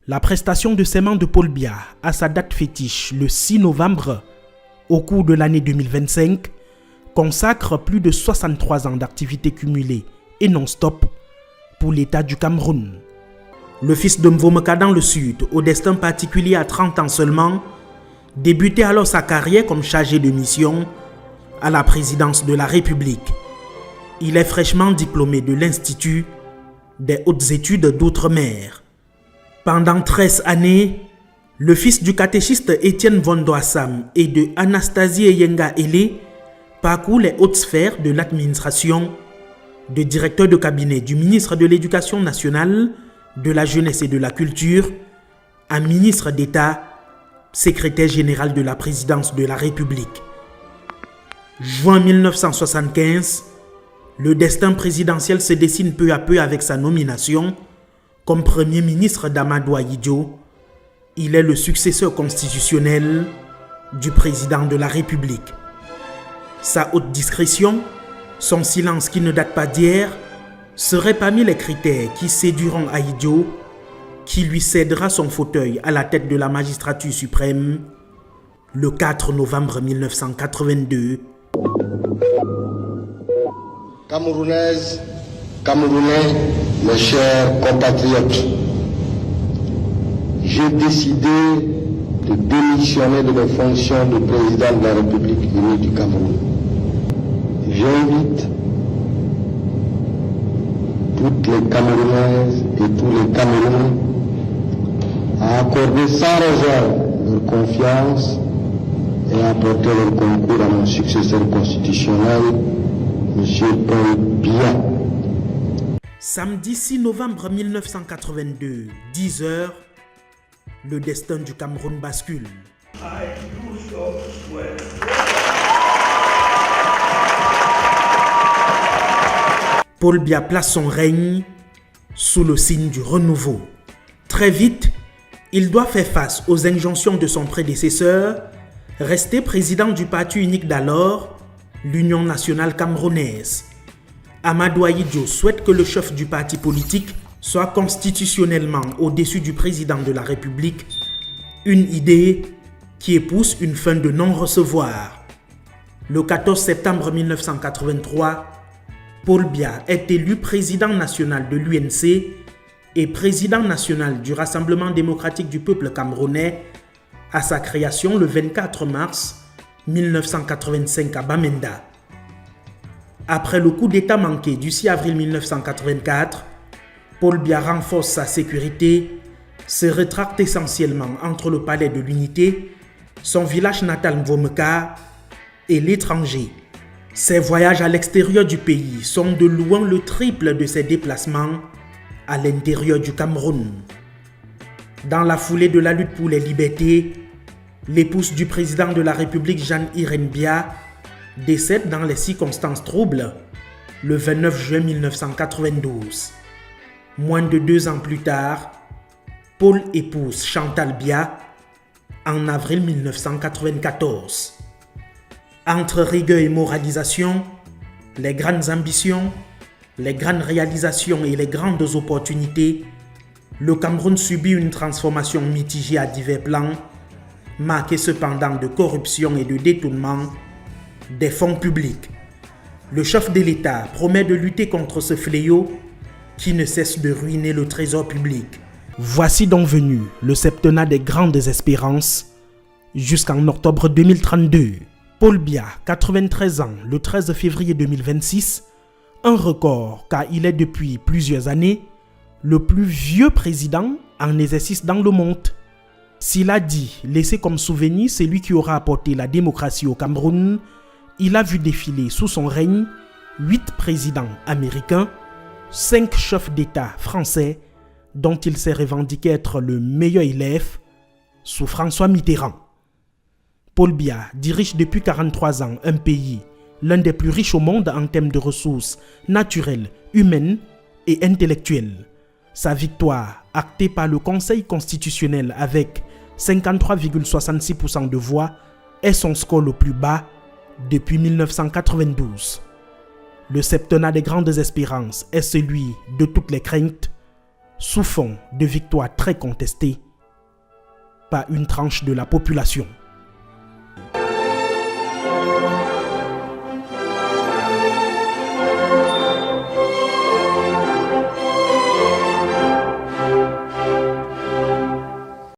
La prestation de serment de Paul Biya à sa date fétiche, le 6 novembre, au cours de l'année 2025, consacre plus de 63 ans d'activité cumulée et non-stop pour l'État du Cameroun. Le fils de Mvomeka dans le Sud, au destin particulier à 30 ans seulement, débutait alors sa carrière comme chargé de mission à la présidence de la République. Il est fraîchement diplômé de l'Institut des hautes études d'outre-mer. Pendant 13 années, le fils du catéchiste Étienne Vondoassam et de Anastasie Eyenga Ele parcourt les hautes sphères de l'administration, de directeur de cabinet du ministre de l'Éducation nationale, de la jeunesse et de la culture, à ministre d'État, secrétaire général de la présidence de la République. Juin 1975, le destin présidentiel se dessine peu à peu avec sa nomination comme Premier ministre d'Amadou Ahidjo. Il est le successeur constitutionnel du président de la République. Sa haute discrétion, son silence qui ne date pas d'hier, serait parmi les critères qui séduiront Ahidjo, qui lui cédera son fauteuil à la tête de la magistrature suprême le 4 novembre 1982. Camerounaises, Camerounais, mes chers compatriotes, j'ai décidé de démissionner de mes fonctions de président de la République unie du Cameroun. J'invite toutes les Camerounaises et tous les Camerounais à accorder sans réserve leur confiance et à apporter leur concours à mon successeur constitutionnel, M. Paul Biya. Samedi 6 novembre 1982, 10h, le destin du Cameroun bascule. Paul Biya place son règne sous le signe du renouveau. Très vite, il doit faire face aux injonctions de son prédécesseur, resté président du parti unique d'alors, l'Union nationale camerounaise. Amadou Ahidjo souhaite que le chef du parti politique soit constitutionnellement au-dessus du président de la République, une idée qui épouse une fin de non-recevoir. Le 14 septembre 1983, Paul Biya est élu président national de l'UNC et président national du Rassemblement démocratique du peuple camerounais à sa création le 24 mars 1985 à Bamenda. Après le coup d'État manqué du 6 avril 1984, Paul Biya renforce sa sécurité, se rétracte essentiellement entre le palais de l'Unité, son village natal Mvomeka et l'étranger. Ses voyages à l'extérieur du pays sont de loin le triple de ses déplacements à l'intérieur du Cameroun. Dans la foulée de la lutte pour les libertés, l'épouse du président de la République, Jeanne-Irène Biya, décède dans les circonstances troubles le 29 juin 1992. Moins de 2 ans plus tard, Paul épouse Chantal Biya en avril 1994. Entre rigueur et moralisation, les grandes ambitions, les grandes réalisations et les grandes opportunités, le Cameroun subit une transformation mitigée à divers plans, marquée cependant de corruption et de détournement des fonds publics. Le chef de l'État promet de lutter contre ce fléau qui ne cesse de ruiner le trésor public. Voici donc venu le septennat des grandes espérances jusqu'en octobre 2032. Paul Biya, 93 ans, le 13 février 2026, un record car il est depuis plusieurs années le plus vieux président en exercice dans le monde. S'il a dit laisser comme souvenir celui qui aura apporté la démocratie au Cameroun, il a vu défiler sous son règne 8 présidents américains, 5 chefs d'État français dont il s'est revendiqué être le meilleur élève sous François Mitterrand. Paul Biya dirige depuis 43 ans un pays, l'un des plus riches au monde en termes de ressources naturelles, humaines et intellectuelles. Sa victoire, actée par le Conseil constitutionnel avec 53,66% de voix, est son score le plus bas depuis 1992. Le septennat des grandes espérances est celui de toutes les craintes, sous fond de victoire très contestée par une tranche de la population.